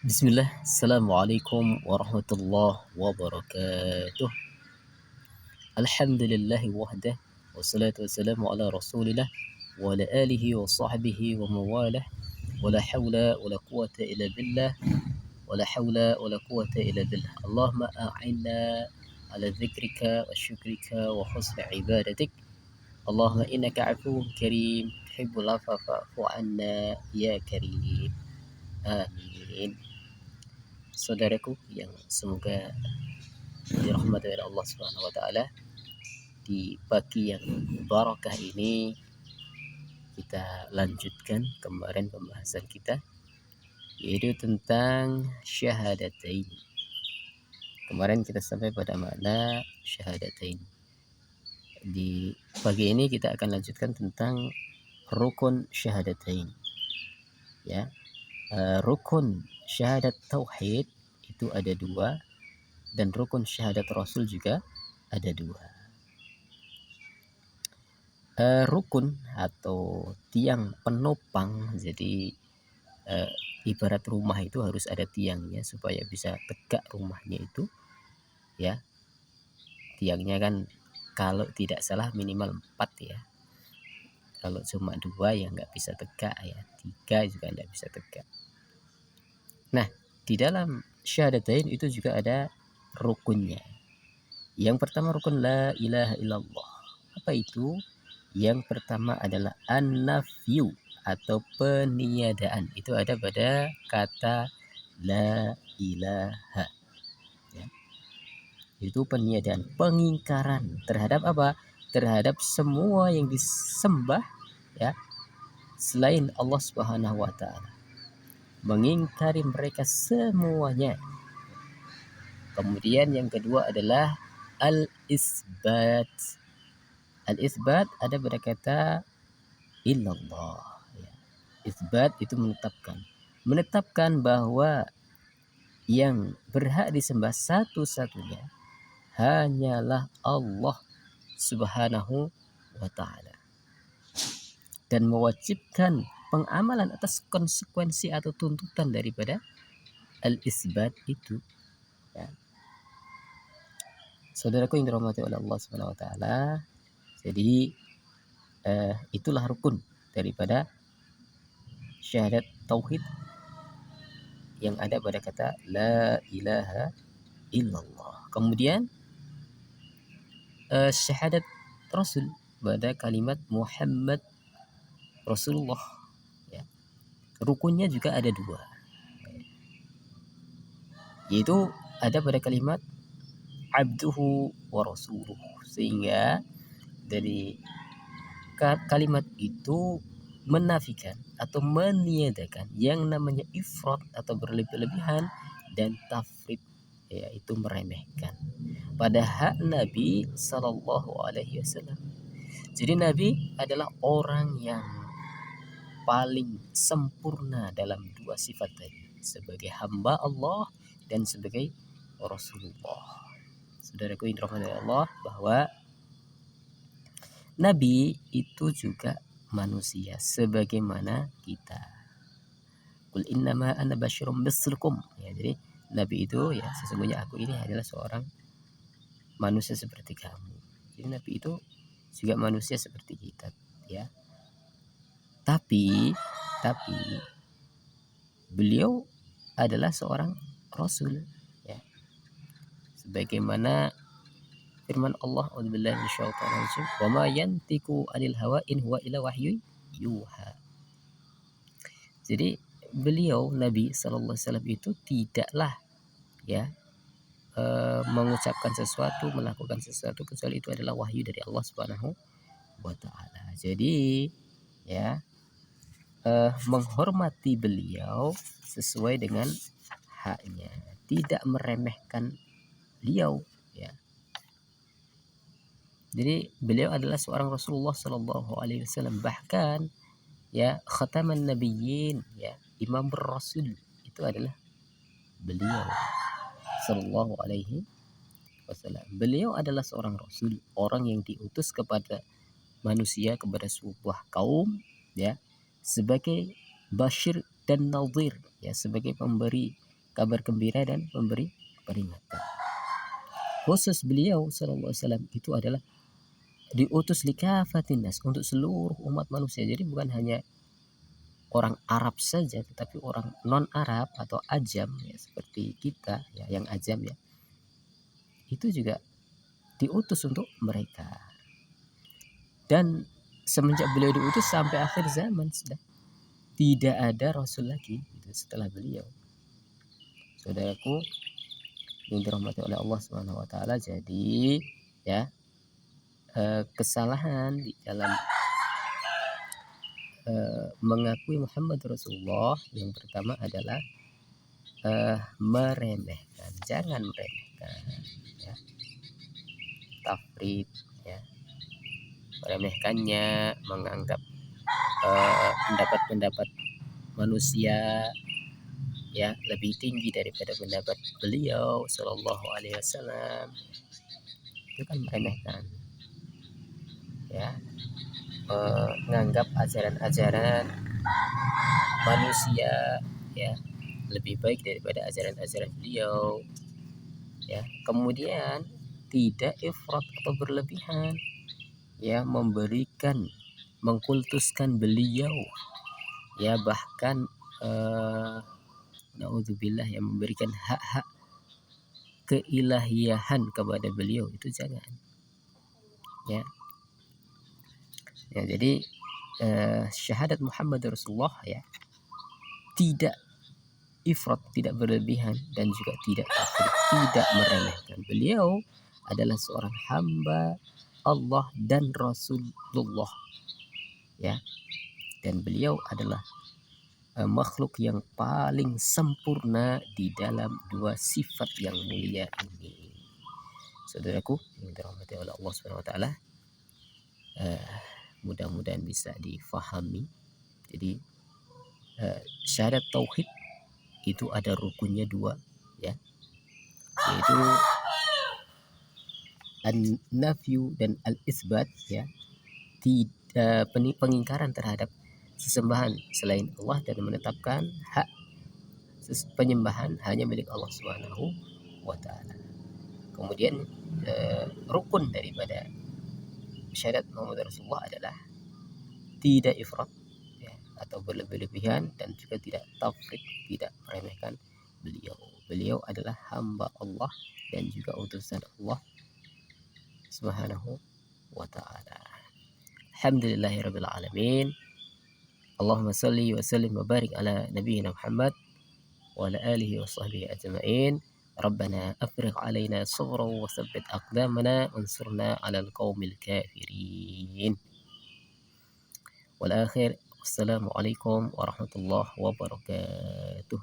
Bismillah, Assalamualaikum warahmatullahi wabarakatuh. Alhamdulillahi wahdah, wassalatu wassalamu ala rasulillah, wa ala alihi wa sahbihi wa mawalah, wa la hawla wa la quwata illa billah, wa la hawla wa la quwata illa billah. Allahumma a'inna ala dzikrika wa syukrika wa husni ibadatik. Allahumma innaka afuwun karim, tuhibbul afwa fa'fu anna ya karim. Amin. Saudaraku yang semoga dirahmati oleh Allah Subhanahu wa taala, di pagi yang barakah ini kita lanjutkan kemarin pembahasan kita yaitu tentang syahadatain. Kemarin kita sampai pada makna syahadatain. Di pagi ini kita akan lanjutkan tentang rukun syahadatain. Ya. Rukun syahadat tauhid itu ada dua dan rukun syahadat rasul juga ada dua. Rukun atau tiang penopang, jadi ibarat rumah itu harus ada tiangnya supaya bisa tegak rumahnya itu, ya. Tiangnya kan kalau tidak salah minimal 4 ya. Kalau cuma 2 ya nggak bisa tegak ya, 3 juga nggak bisa tegak. Nah, di dalam syahadatain itu juga ada rukunnya. Yang pertama rukun la ilaha illallah. Apa itu? Yang pertama adalah an-nafyu atau peniadaan. Itu ada pada kata la ilaha. Ya. Itu peniadaan, pengingkaran terhadap apa? Terhadap semua yang disembah ya selain Allah Subhanahu wa taala. Mengingkari mereka semuanya. Kemudian yang kedua adalah al-isbat. Al-isbat ada pada kata illallah. Ya. Isbat itu menetapkan bahwa yang berhak disembah satu-satunya hanyalah Allah Subhanahu wa taala, dan mewajibkan pengamalan atas konsekuensi atau tuntutan daripada al-isbat itu. Ya. Saudaraku yang dirahmati oleh Allah Subhanahu wa taala, jadi itulah rukun daripada syahadat tauhid yang ada pada kata la ilaha illallah. Kemudian syahadat Rasul pada kalimat Muhammad Rasulullah. Ya. Rukunnya juga ada dua, yaitu ada pada kalimat abduhu wa rasuluh, sehingga dari kalimat itu menafikan atau meniadakan yang namanya ifrat atau berlebih-lebihan dan tafrid, yaitu meremehkan pada hak Nabi Sallallahu Alaihi Wasallam. Jadi Nabi adalah orang yang paling sempurna dalam dua sifat tadi, sebagai hamba Allah dan sebagai Rasulullah. Saudaraku yang dirahmati Allah, bahwa Nabi itu juga manusia sebagaimana kita. Qul innama ana basyarum mislukum. Ya, jadi Nabi itu ya sesungguhnya aku ini adalah seorang manusia seperti kamu. Jadi Nabi itu juga manusia seperti kita, ya. Tapi beliau adalah seorang rasul, ya. Sebagaimana firman Allah, a'udzubillahi minasyaitonir rajim, wa ma yantiqu 'anil hawa in huwa illa wahyu yuha. Jadi beliau Nabi sallallahu alaihi wasallam itu tidaklah ya mengucapkan sesuatu, melakukan sesuatu kecuali itu adalah wahyu dari Allah Subhanahu wa taala. Jadi ya menghormati beliau sesuai dengan haknya, tidak meremehkan beliau, ya. Jadi beliau adalah seorang Rasulullah Sallallahu Alaihi Wasallam, bahkan ya khataman nabiyyin, ya imam rasul itu adalah beliau Sallallahu Alaihi Wasallam. Beliau adalah seorang Rasul, orang yang diutus kepada manusia, kepada sebuah kaum, ya, sebagai Bashir dan Nadhir, ya, sebagai pemberi kabar gembira dan memberi peringatan. Khusus beliau sallallahu alaihi wasallam itu adalah diutus likafatin nas, untuk seluruh umat manusia. Jadi bukan hanya orang Arab saja, tetapi orang non Arab atau ajam ya, seperti kita ya, yang ajam ya, itu juga diutus untuk mereka. Dan semenjak beliau diutus sampai akhir zaman sudah tidak ada rasul lagi gitu, setelah beliau. Saudaraku yang dirahmati oleh Allah Subhanahu wa taala, jadi ya kesalahan di dalam mengakui Muhammad Rasulullah yang pertama adalah meremehkan. Jangan meremehkan ya, tafrid ya, meremehkannya, menganggap pendapat-pendapat manusia ya lebih tinggi daripada pendapat beliau Shallallahu Alaihi Wasallam, itu kan meremehkan ya, menganggap ajaran-ajaran manusia ya lebih baik daripada ajaran-ajaran beliau ya. Kemudian tidak ifrat atau berlebihan ya, mengkultuskan beliau ya, bahkan naudzubillah yang memberikan hak-hak keilahiyahan kepada beliau, itu jangan ya. Ya jadi syahadat Muhammad Rasulullah ya tidak ifrat, tidak berlebihan, dan juga tidak tafrid, tidak meremehkan. Beliau adalah seorang hamba Allah dan Rasulullah ya, dan beliau adalah makhluk yang paling sempurna di dalam dua sifat yang mulia ini. Saudaraku yang dirahmati oleh Allah Subhanahu wa taala, mudah-mudahan bisa difahami. Jadi syahadat tauhid itu ada rukunnya dua ya, yaitu an-nafyu dan al-isbat ya, tidak pengingkaran terhadap sesembahan selain Allah dan menetapkan hak penyembahan hanya milik Allah Subhanahu wa taala. Kemudian rukun daripada syahadat Muhammad Rasulullah adalah tidak ifrat ya, atau berlebih-lebihan, dan juga tidak tafrid, tidak meremehkan beliau. Beliau adalah hamba Allah dan juga utusan Allah Subhanahu wa taala. Alhamdulillahirabbil alamin. Allahumma salli wa sallim wa barik ala nabiyyina Muhammad wa ala alihi wa sahbihi ajma'in. ربنا أفرغ علينا صبرا وثبت أقدامنا وانصرنا على القوم الكافرين. والآخر السلام عليكم ورحمة الله وبركاته.